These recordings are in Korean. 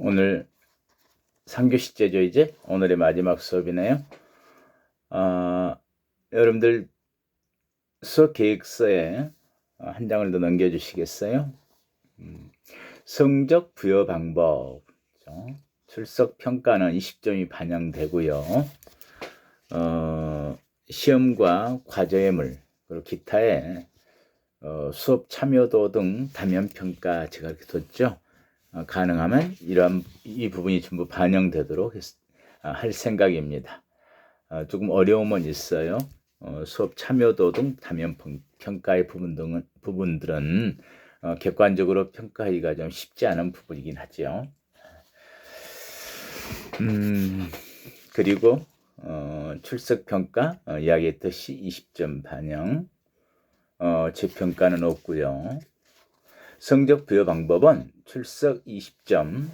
오늘 3교시째죠. 이제 오늘의 마지막 수업이네요. 여러분들 수업 계획서에 한 장을 더 넘겨주시겠어요? 성적 부여 방법, 출석 평가는 20점이 반영되고요. 시험과 과제물 그리고 기타의 수업 참여도 등 다면 평가 제가 이렇게 뒀죠. 가능하면 이 부분이 전부 반영되도록 할 생각입니다. 조금 어려움은 있어요. 수업 참여도 등 다면 평가의 부분들은 객관적으로 평가하기가 좀 쉽지 않은 부분이긴 하죠. 그리고 출석 평가 이야기했듯이 20점 반영, 재평가는 없고요. 성적 부여 방법은 출석 20점,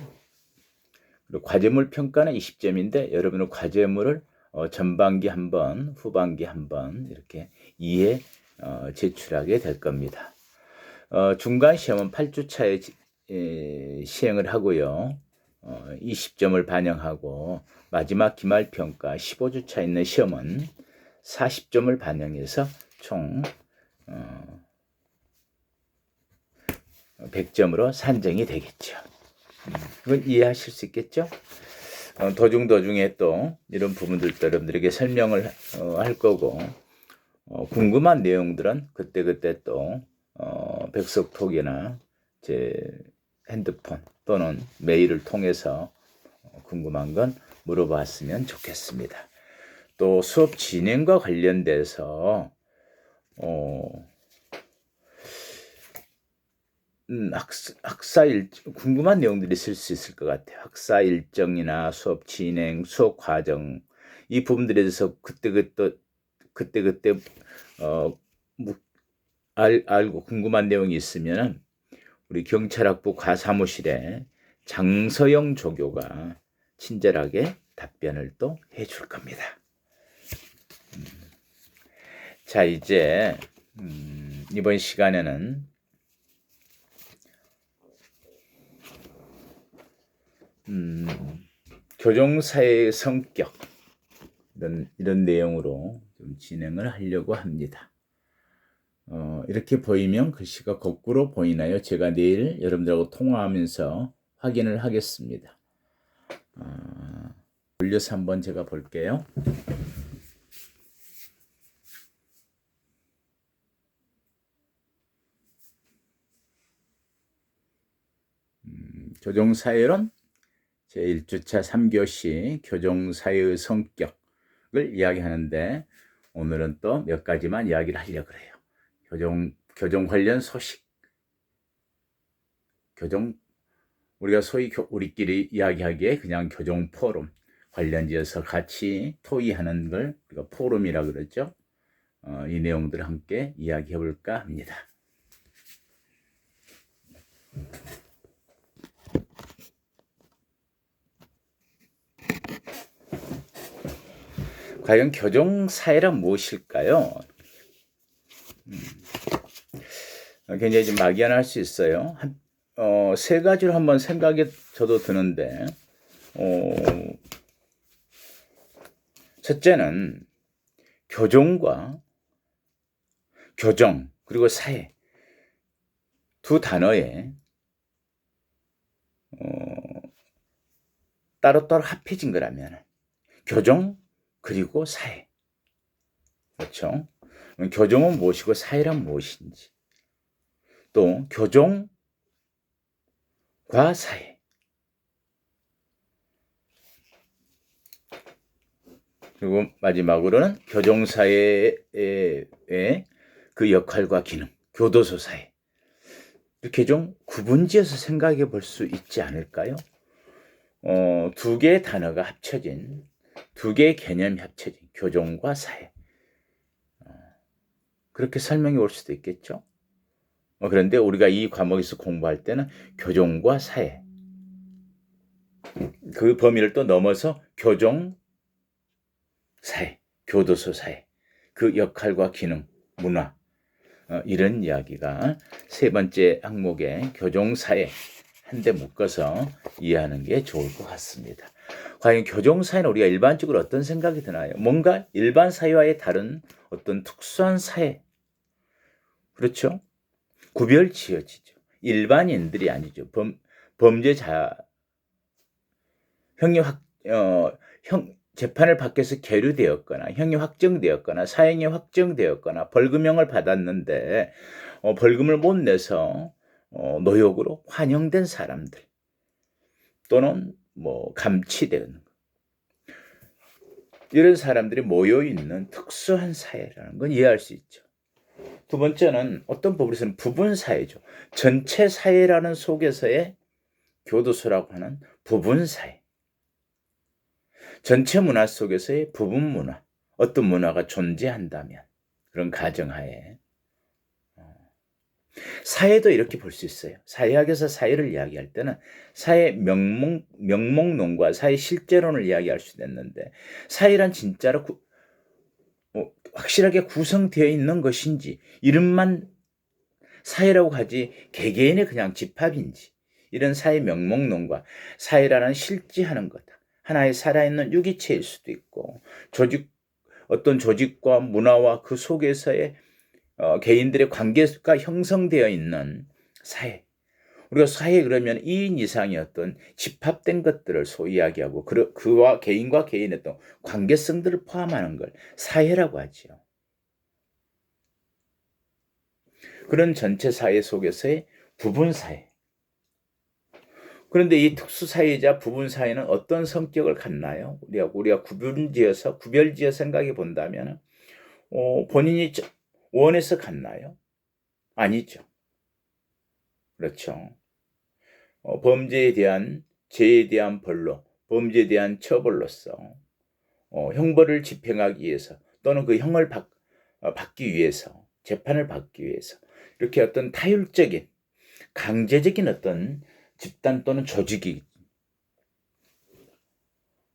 그리고 과제물 평가는 20점인데 여러분은 과제물을 전반기 한 번, 후반기 한 번 이렇게 2회 제출하게 될 겁니다. 중간 시험은 8주차에 시행을 하고요. 20점을 반영하고 마지막 기말평가 15주차 있는 시험은 40점을 반영해서 총 100점으로 산정이 되겠죠. 그건 이해하실 수 있겠죠? 도중에 또 이런 부분들도 여러분들에게 설명을 할 거고, 궁금한 내용들은 그때 또 백석톡이나 제 핸드폰 또는 메일을 통해서 궁금한 건 물어봤으면 좋겠습니다. 또 수업 진행과 관련돼서 학사 일정, 궁금한 내용들이 있을 수 있을 것 같아요. 학사 일정이나 수업 진행, 수업 과정 이 부분들에 대해서 그때 알고 궁금한 내용이 있으면 우리 경찰학부 과사무실에 장서영 조교가 친절하게 답변을 또 해줄 겁니다. 자, 이제 이번 시간에는 교정사의 성격 이런 내용으로 좀 진행을 하려고 합니다. 이렇게 보이면 글씨가 거꾸로 보이나요? 제가 내일 여러분들하고 통화하면서 확인을 하겠습니다. 올려서 한번 제가 볼게요. 교정사회론 제1주차 3교시 교정사회의 성격을 이야기하는데 오늘은 또 몇 가지만 이야기를 하려고 해요. 교정 관련 소식, 우리가 소위 우리끼리 이야기하기에 그냥 교정 포럼 관련지어서 같이 토의하는 걸 우리가 포럼이라고 그러죠. 이 내용들을 함께 이야기해 볼까 합니다. 과연 교정사회란 무엇일까요? 굉장히 좀 막연할 수 있어요. 세 가지로 한번 생각이 저도 드는데, 첫째는 교정 그리고 사회 두 단어에 따로따로 합해진 거라면 교정 그리고 사회, 그렇죠? 교정은 무엇이고 사회란 무엇인지, 또 교정과 사회, 그리고 마지막으로는 교정사회의 그 역할과 기능, 교도소 사회, 이렇게 좀 구분지어서 생각해 볼 수 있지 않을까요? 두 개의 단어가 합쳐진, 두 개의 개념이 합쳐진 교정과 사회, 그렇게 설명해 올 수도 있겠죠. 그런데 우리가 이 과목에서 공부할 때는 교정과 사회, 그 범위를 또 넘어서 교정, 사회, 교도소 사회, 그 역할과 기능, 문화, 이런 이야기가 세 번째 항목의 교정사회 한데 묶어서 이해하는 게 좋을 것 같습니다. 과연 교종사회는 우리가 일반적으로 어떤 생각이 드나요? 뭔가 일반 사회와의 다른 어떤 특수한 사회, 그렇죠? 구별 지어지죠. 일반인들이 아니죠. 범죄자, 형이 재판을 밖에서 계류되었거나 형이 확정되었거나 사형이 확정되었거나 벌금형을 받았는데 벌금을 못 내서 노역으로 환영된 사람들 또는 뭐 감치되는 이런 사람들이 모여 있는 특수한 사회라는 건 이해할 수 있죠. 두 번째는 어떤 부분에서는 부분 사회죠. 전체 사회라는 속에서의 교도소라고 하는 부분 사회. 전체 문화 속에서의 부분 문화, 어떤 문화가 존재한다면 그런 가정하에 사회도 이렇게 볼 수 있어요. 사회학에서 사회를 이야기할 때는 사회 명목론과 사회 실제론을 이야기할 수 있는데 사회란 진짜로 확실하게 구성되어 있는 것인지 이름만 사회라고 하지 개개인의 그냥 집합인지 이런 사회 명목론과 사회라는 실제하는 거다. 하나의 살아있는 유기체일 수도 있고 어떤 조직과 문화와 그 속에서의 개인들의 관계가 형성되어 있는 사회. 우리가 사회 그러면 2인 이상의 어떤 집합된 것들을 소위 이야기하고 그와 개인과 개인의 어떤 관계성들을 포함하는 걸 사회라고 하지요. 그런 전체 사회 속에서의 부분 사회. 그런데 이 특수사회이자 부분사회는 어떤 성격을 갖나요? 우리가 구별지어 생각해 본다면, 본인이 원해서 갖나요? 아니죠. 그렇죠. 죄에 대한 벌로, 범죄에 대한 처벌로서, 형벌을 집행하기 위해서, 또는 그 형을 받기 위해서, 재판을 받기 위해서, 이렇게 어떤 타율적인, 강제적인 어떤 집단 또는 조직이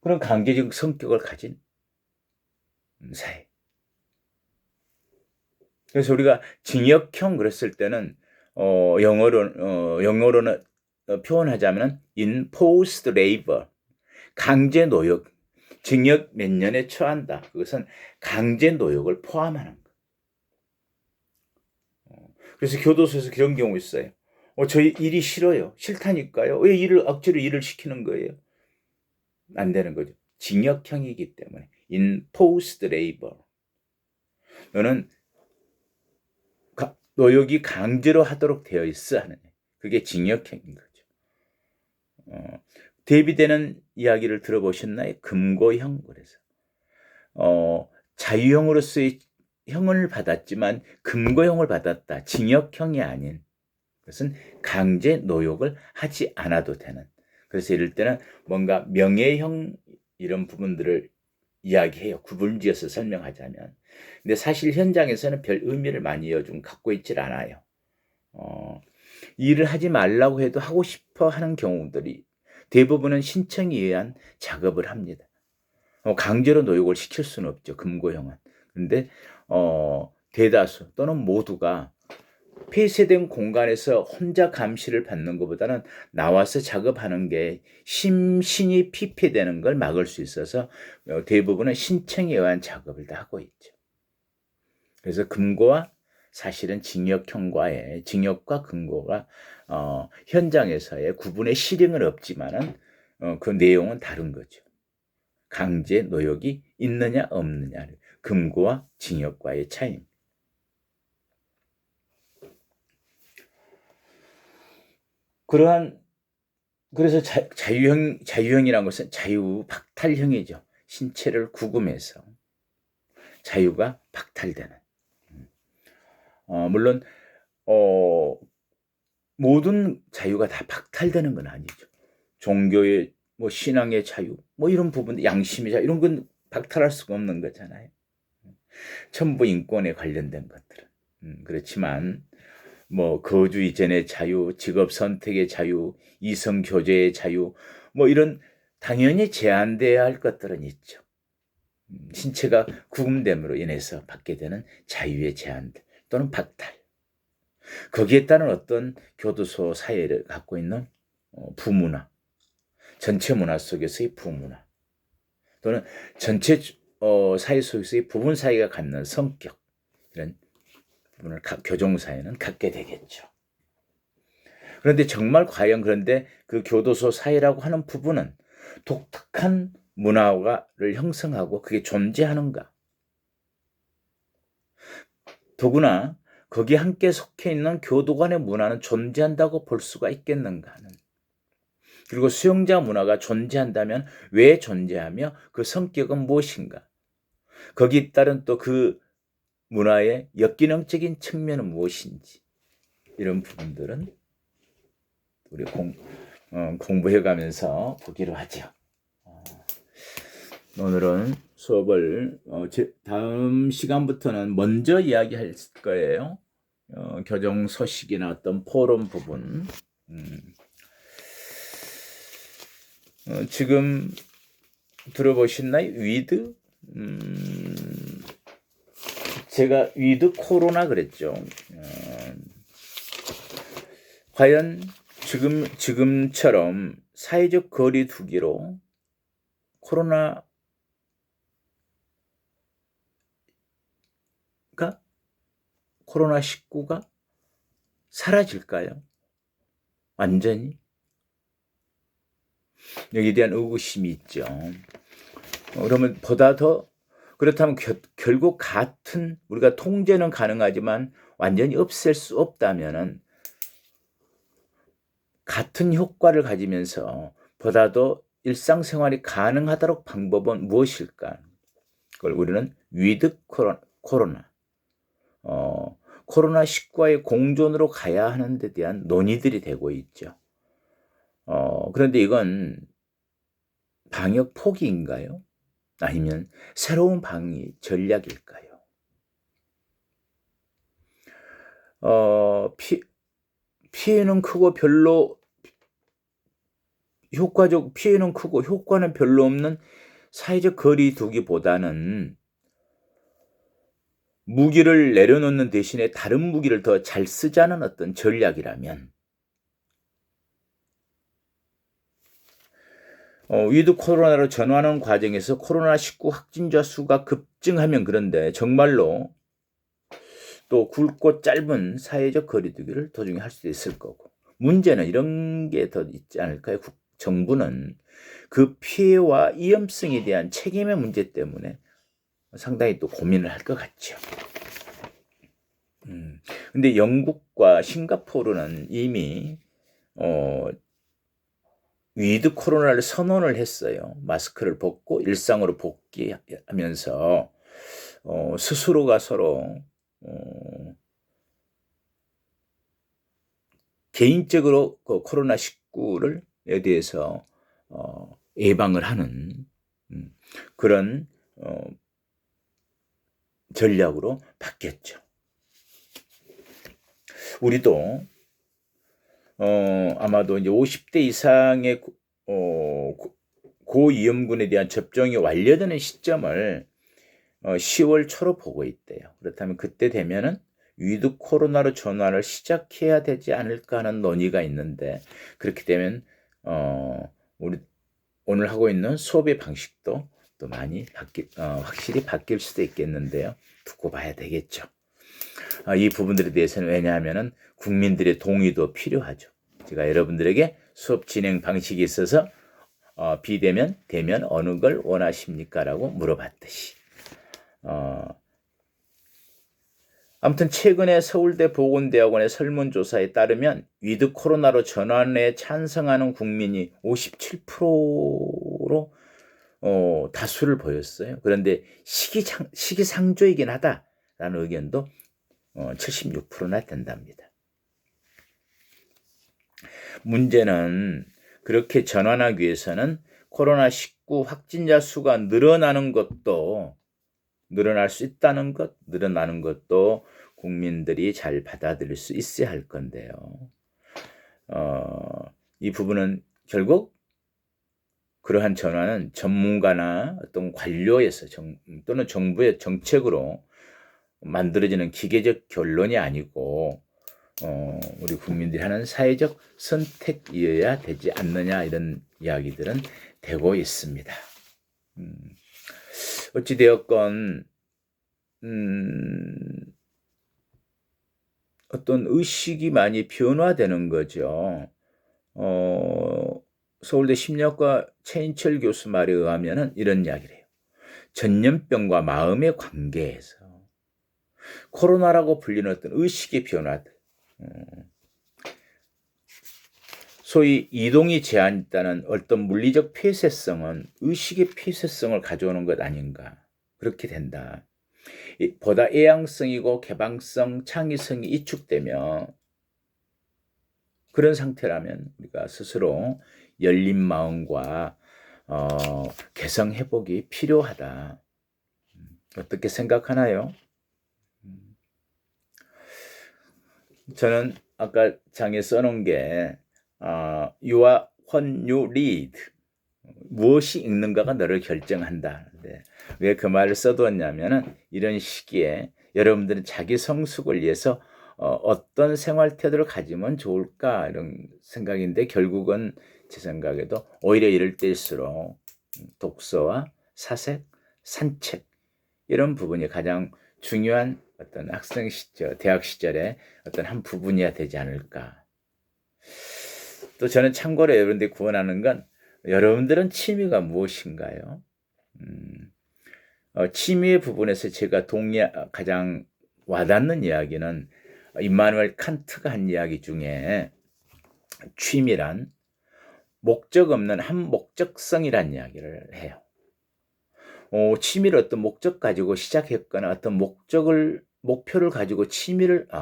그런 강제적 성격을 가진 사회. 그래서 우리가 징역형 그랬을 때는 영어로는 표현하자면 enforced labor, 강제 노역, 징역 몇 년에 처한다. 그것은 강제 노역을 포함하는 거. 그래서 교도소에서 그런 경우 있어요. 저희 일이 싫어요. 싫다니까요. 왜 억지로 일을 시키는 거예요? 안 되는 거죠. 징역형이기 때문에. enforced labor. 너는 노역이 강제로 하도록 되어 있어 하는. 그게 징역형인 거죠. 대비되는 이야기를 들어보셨나요? 금고형. 그래서 자유형으로서의 형을 받았지만 금고형을 받았다. 징역형이 아닌. 그것은 강제 노역을 하지 않아도 되는. 그래서 이럴 때는 뭔가 명예형 이런 부분들을 이야기해요. 구분지어서 설명하자면. 근데 사실 현장에서는 별 의미를 많이 요즘 갖고 있질 않아요. 일을 하지 말라고 해도 하고 싶어 하는 경우들이 대부분은 신청에 의한 작업을 합니다. 강제로 노역을 시킬 수는 없죠. 금고형은. 근데 대다수 또는 모두가 폐쇄된 공간에서 혼자 감시를 받는 것보다는 나와서 작업하는 게 심신이 피폐되는 걸 막을 수 있어서 대부분은 신청에 의한 작업을 다 하고 있죠. 그래서 금고와 사실은 징역과 금고가 현장에서의 구분의 실행은 없지만은 그 내용은 다른 거죠. 강제 노역이 있느냐 없느냐, 금고와 징역과의 차이입니다. 그래서 자유형이라는 것은 자유 박탈형이죠. 신체를 구금해서 자유가 박탈되는. 물론 모든 자유가 다 박탈되는 건 아니죠. 종교의 신앙의 자유, 이런 부분, 양심의 자유 이런 건 박탈할 수가 없는 거잖아요. 천부 인권에 관련된 것들은 그렇지만 거주 이전의 자유, 직업 선택의 자유, 이성 교제의 자유, 이런 당연히 제한돼야 할 것들은 있죠. 신체가 구금됨으로 인해서 받게 되는 자유의 제한들 또는 박탈. 거기에 따른 어떤 교도소 사회를 갖고 있는 부문화, 전체 문화 속에서의 부문화 또는 전체 사회 속에서의 부분 사회가 갖는 성격 이런 부분을 교종 사회는 갖게 되겠죠. 그런데 정말 과연 그런데 그 교도소 사회라고 하는 부분은 독특한 문화를 형성하고 그게 존재하는가? 더구나 거기에 함께 속해 있는 교도관의 문화는 존재한다고 볼 수가 있겠는가 하는. 그리고 수용자 문화가 존재한다면 왜 존재하며 그 성격은 무엇인가? 거기에 따른 또 그 문화의 역기능적인 측면은 무엇인지 이런 부분들은 우리 공부해가면서 보기로 하죠. 오늘은 수업을 다음 시간부터는 먼저 이야기할 거예요. 교정 소식이나 어떤 포럼 부분. 지금 들어보셨나요? 위드? 제가 위드 코로나 그랬죠. 과연 지금처럼 사회적 거리 두기로 코로나19가 사라질까요? 완전히? 여기에 대한 의구심이 있죠. 그러면 보다 더 그렇다면 결국 같은 우리가 통제는 가능하지만 완전히 없앨 수 없다면은 같은 효과를 가지면서 보다 더 일상생활이 가능하도록 방법은 무엇일까? 그걸 우리는 위드 코로나 코로나19와의 공존으로 가야 하는 데 대한 논의들이 되고 있죠. 그런데 이건 방역 포기인가요? 아니면 새로운 방위 전략일까요? 피해는 크고 피해는 크고 효과는 별로 없는 사회적 거리 두기보다는 무기를 내려놓는 대신에 다른 무기를 더 잘 쓰자는 어떤 전략이라면 위드 코로나로 전환하는 과정에서 코로나19 확진자 수가 급증하면 그런데 정말로 또 굵고 짧은 사회적 거리두기를 도중에 할 수도 있을 거고 문제는 이런 게 더 있지 않을까요? 정부는 그 피해와 위험성에 대한 책임의 문제 때문에 상당히 또 고민을 할 것 같죠. 근데 영국과 싱가포르는 이미 위드 코로나를 선언을 했어요. 마스크를 벗고 일상으로 복귀하면서 스스로가 서로 개인적으로 그 코로나19에 대해서 예방을 하는 그런 전략으로 바뀌었죠. 우리도 아마도 이제 50대 이상의 고위험군에 대한 접종이 완료되는 시점을 10월 초로 보고 있대요. 그렇다면 그때 되면은 위드 코로나로 전환을 시작해야 되지 않을까 하는 논의가 있는데 그렇게 되면 우리 오늘 하고 있는 수업의 방식도 또 많이 확실히 바뀔 수도 있겠는데요. 두고 봐야 되겠죠. 이 부분들에 대해서는 왜냐하면은 국민들의 동의도 필요하죠. 제가 여러분들에게 수업 진행 방식이 있어서 비대면, 대면 어느 걸 원하십니까? 라고 물어봤듯이 아무튼 최근에 서울대 보건대학원의 설문조사에 따르면 위드 코로나로 전환에 찬성하는 국민이 57%로 다수를 보였어요. 그런데 시기상조이긴 하다라는 의견도 76%나 된답니다. 문제는 그렇게 전환하기 위해서는 코로나19 확진자 수가 늘어나는 것도 국민들이 잘 받아들일 수 있어야 할 건데요. 이 부분은 결국 그러한 전환은 전문가나 어떤 관료에서 또는 정부의 정책으로 만들어지는 기계적 결론이 아니고 우리 국민들이 하는 사회적 선택이어야 되지 않느냐, 이런 이야기들은 되고 있습니다. 어찌되었건 어떤 의식이 많이 변화되는 거죠. 서울대 심리학과 최인철 교수 말에 의하면 이런 이야기를 해요. 전염병과 마음의 관계에서 코로나라고 불리는 어떤 의식의 변화들, 소위 이동이 제한있다는 어떤 물리적 폐쇄성은 의식의 폐쇄성을 가져오는 것 아닌가, 그렇게 된다. 보다 애양성이고 개방성, 창의성이 이축되며 그런 상태라면 우리가 스스로 열린 마음과 개성 회복이 필요하다. 어떻게 생각하나요? 저는 아까 장에 써놓은 게 You are what you read. 무엇이 읽는가가 너를 결정한다. 네. 왜 그 말을 써두었냐면은 이런 시기에 여러분들은 자기 성숙을 위해서 어떤 생활 태도를 가지면 좋을까, 이런 생각인데, 결국은 제 생각에도 오히려 이럴 때일수록 독서와 사색, 산책, 이런 부분이 가장 중요한 어떤 학생 시절, 대학 시절의 어떤 한 부분이어야 되지 않을까. 또 저는 참고로 여러분들이 구원하는 건, 여러분들은 취미가 무엇인가요? 취미의 부분에서 제가 가장 와닿는 이야기는 임마누엘 칸트가 한 이야기 중에 취미란 목적 없는 한목적성이란 이야기를 해요. 취미를 어떤 목적 가지고 시작했거나 어떤 목표를 가지고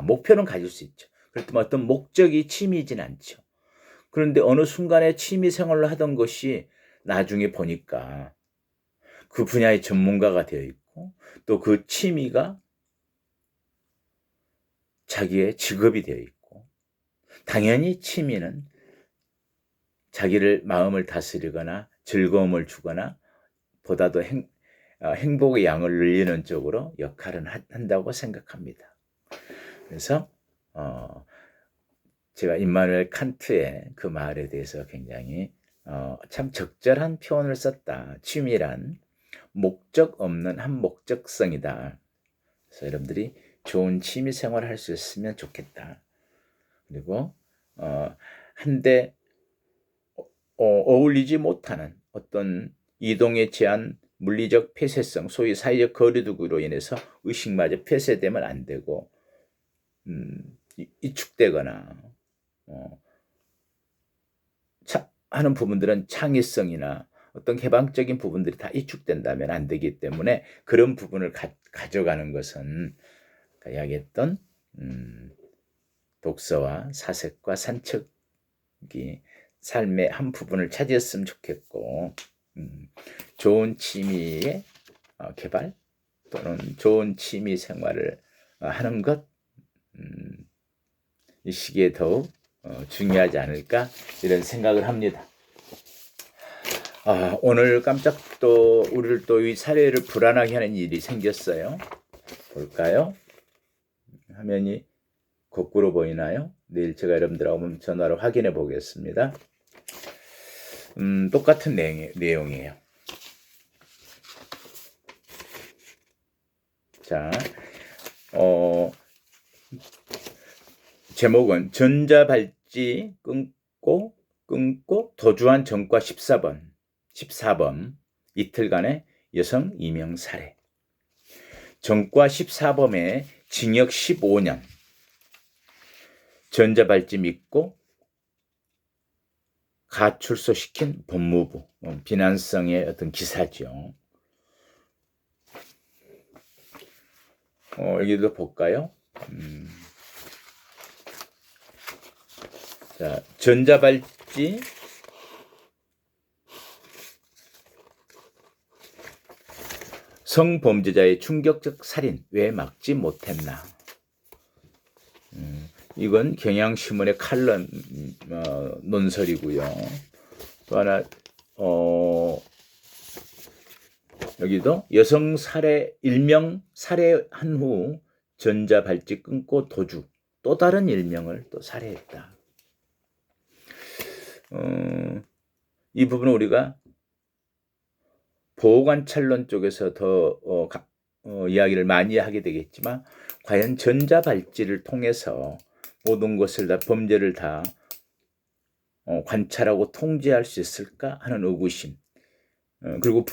목표는 가질 수 있죠. 그렇지만 어떤 목적이 취미이진 않죠. 그런데 어느 순간에 취미 생활을 하던 것이 나중에 보니까 그 분야의 전문가가 되어 있고, 또 그 취미가 자기의 직업이 되어 있고, 당연히 취미는 자기를 마음을 다스리거나 즐거움을 주거나 보다 더 행복의 양을 늘리는 쪽으로 역할은 한다고 생각합니다. 그래서 제가 임마누엘 칸트의 그 말에 대해서 굉장히 참 적절한 표현을 썼다. 취미란 목적 없는 한목적성이다. 그래서 여러분들이 좋은 취미 생활을 할 수 있으면 좋겠다. 그리고 한데 어울리지 못하는 어떤 이동에 제한, 물리적 폐쇄성, 소위 사회적 거리두기로 인해서 의식마저 폐쇄되면 안 되고, 이축되거나 하는 부분들은 창의성이나 어떤 개방적인 부분들이 다 이축된다면 안 되기 때문에, 그런 부분을 가져가는 것은 이야기했던 독서와 사색과 산책이 삶의 한 부분을 차지했으면 좋겠고, 좋은 취미의 개발 또는 좋은 취미 생활을 하는 것, 이 시기에 더욱 중요하지 않을까, 이런 생각을 합니다. 오늘 깜짝 우리를 또 이 사회를 불안하게 하는 일이 생겼어요. 볼까요? 화면이 거꾸로 보이나요? 내일 제가 여러분들하고 전화로 확인해 보겠습니다. 똑같은 내용이에요. 자, 제목은 전자발찌 끊고 도주한 전과 14범 이틀간의 여성 2명 살해. 전과 14범에 징역 15년. 전자발찌 믿고 가출소시킨 법무부. 비난성의 어떤 기사죠. 여기도 볼까요? 자, 전자발찌 성범죄자의 충격적 살인 왜 막지 못했나? 이건 경향신문의 칼럼 논설이고요. 또 하나 여기도 여성 살해 일명 살해한 후 전자발찌 끊고 도주, 또 다른 일명을 또 살해했다. 이 부분은 우리가 보호관찰론 쪽에서 더 이야기를 많이 하게 되겠지만, 과연 전자발찌를 통해서 모든 것을 다, 범죄를 다 관찰하고 통제할 수 있을까 하는 의구심, 그리고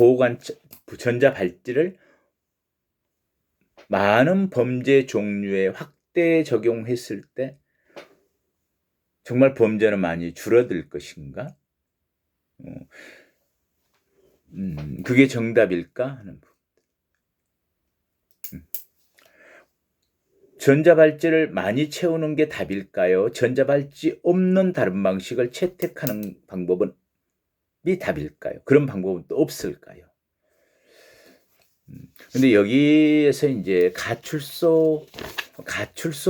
전자발찌를 많은 범죄 종류에 확대 적용했을 때 정말 범죄는 많이 줄어들 것인가? 그게 정답일까 하는 부분. 전자발찌를 많이 채우는 게 답일까요? 전자발찌 없는 다른 방식을 채택하는 방법이 답일까요? 그런 방법은 또 없을까요? 근데 여기에서 이제 가출소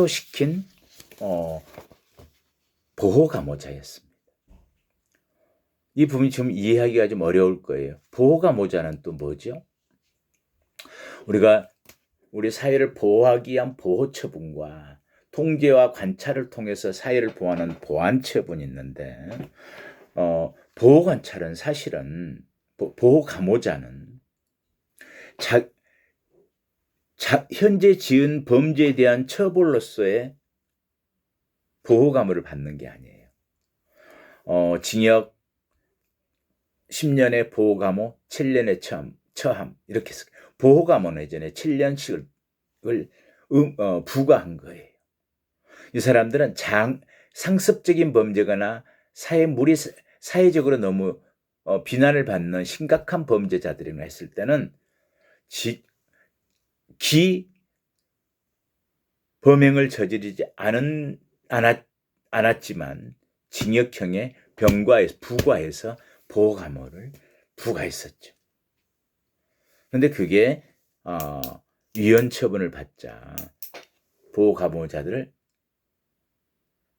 시킨 보호감호자였습니다. 이 부분이 좀 이해하기가 좀 어려울 거예요. 보호감호자는 또 뭐죠? 우리가 우리 사회를 보호하기 위한 보호처분과 통제와 관찰을 통해서 사회를 보호하는 보안처분이 있는데, 보호관찰은 사실은, 보호감호자는 현재 지은 범죄에 대한 처벌로서의 보호감호를 받는 게 아니에요. 징역 10년의 보호감호, 7년의 처함, 이렇게 해서 보호감호는 예전에 7년씩을 부과한 거예요. 이 사람들은 상습적인 범죄거나 사회적으로 너무 비난을 받는 심각한 범죄자들이나 했을 때는 범행을 저지르지 않았지만 징역형의 부과해서 보호감호를 부과했었죠. 그런데 그게 위헌처분을 받자 보호감호자들을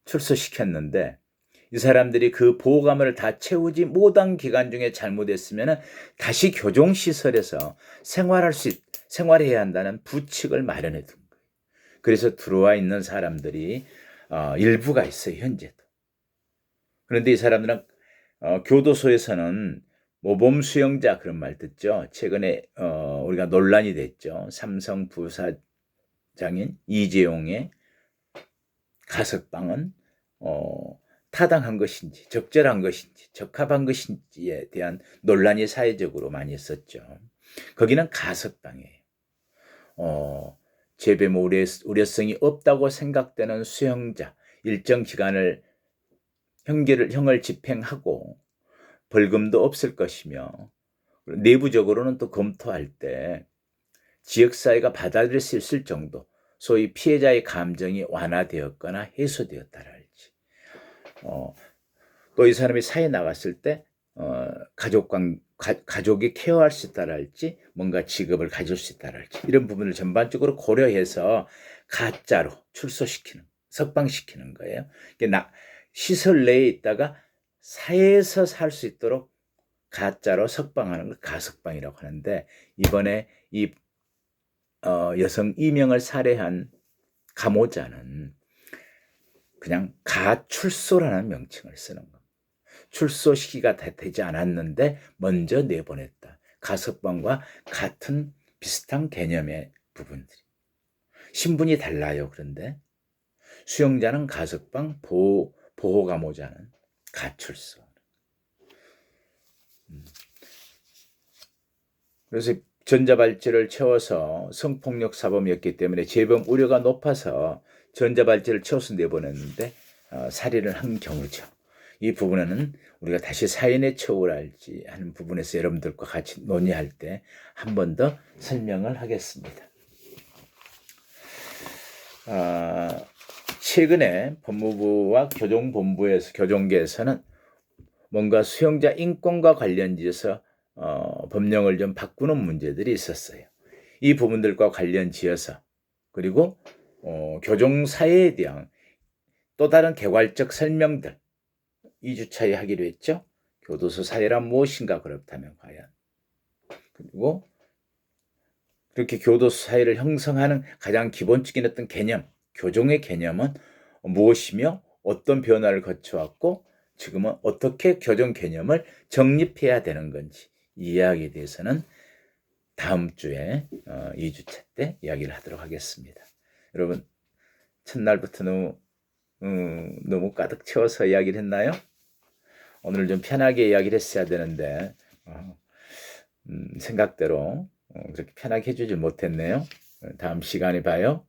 출소시켰는데, 이 사람들이 그 보호감호를 다 채우지 못한 기간 중에 잘못했으면 다시 교정시설에서 생활해야 한다는 부칙을 마련해 둔 거예요. 그래서 들어와 있는 사람들이 일부가 있어요, 현재도. 그런데 이 사람들은 교도소에서는 모범 수용자, 그런 말 듣죠. 최근에 우리가 논란이 됐죠. 삼성 부사장인 이재용의 가석방은 타당한 것인지, 적절한 것인지, 적합한 것인지에 대한 논란이 사회적으로 많이 있었죠. 거기는 가석방이에요. 재범 우려성이 없다고 생각되는 수용자, 일정 기간을 형을 집행하고 벌금도 없을 것이며, 내부적으로는 또 검토할 때 지역사회가 받아들일 수 있을 정도, 소위 피해자의 감정이 완화되었거나 해소되었다랄지, 또 이 사람이 사회에 나갔을 때 가족이 케어할 수 있다랄지, 뭔가 직업을 가질 수 있다랄지, 이런 부분을 전반적으로 고려해서 가짜로 출소시키는, 석방시키는 거예요. 시설 내에 있다가 사회에서 살 수 있도록 가짜로 석방하는 걸 가석방이라고 하는데, 이번에 이 여성 이명을 살해한 감호자는 그냥 가출소라는 명칭을 쓰는 겁니다. 출소 시기가 되지 않았는데 먼저 내보냈다. 가석방과 같은 비슷한 개념의 부분들이. 신분이 달라요. 그런데 수용자는 가석방, 보호감호자는 가출소. 그래서 전자발찌를 채워서 성폭력 사범이었기 때문에 재범 우려가 높아서 전자발찌를 채워서 내보냈는데 살인을 한 경우죠. 이 부분은 우리가 다시 사인의 처우를 알지 하는 부분에서 여러분들과 같이 논의할 때 한 번 더 설명을 하겠습니다. 최근에 법무부와 교정계에서는 뭔가 수용자 인권과 관련지어서 법령을 좀 바꾸는 문제들이 있었어요. 이 부분들과 관련지어서, 그리고 교정사회에 대한 또 다른 개괄적 설명들 2주차에 하기로 했죠. 교도소 사회란 무엇인가, 그렇다면 과연. 그리고 그렇게 교도소 사회를 형성하는 가장 기본적인 어떤 개념, 교정의 개념은 무엇이며 어떤 변화를 거쳐왔고 지금은 어떻게 교정 개념을 정립해야 되는 건지 이 이야기에 대해서는 다음 주에 2주차 때 이야기를 하도록 하겠습니다. 여러분 첫날부터 너무 가득 채워서 이야기를 했나요? 오늘 좀 편하게 이야기를 했어야 되는데 생각대로 그렇게 편하게 해주질 못했네요. 다음 시간에 봐요.